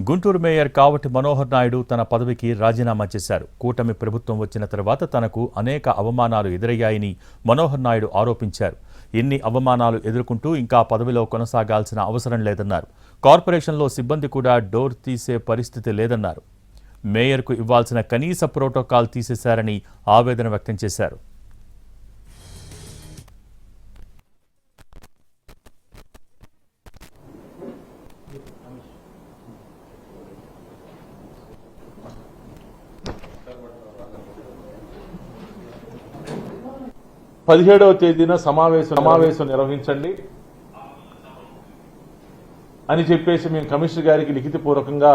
Guntur mayor Kavati Manohar Naidu తన పదవికి రాజీనామా చేశారు. కూటమి ప్రభుత్వం వచ్చిన తర్వాత తనకు అనేక అవమానాలు ఎదురయ్యాయని మనోహర్ నాయుడు ఆరోపించారు. ఎన్ని అవమానాలు ఎదుర్కొంటూ ఇంకా పదవిలో కొనసాగాల్సిన అవసరం లేదన్నారు. కార్పొరేషన్లో సిబ్బంది కూడా డోర్ తీసే పరిస్థితి లేదన్నారు. మేయర్కు ఇవ్వాల్సిన కనీస ప్రోటోకాల్ తీసేశారని ఆవేదన వ్యక్తం చేశారు. పదిహేడవ తేదీన సమావేశం నిర్వహించండి అని చెప్పేసి మేము కమిషనర్ గారికి లిఖితపూర్వకంగా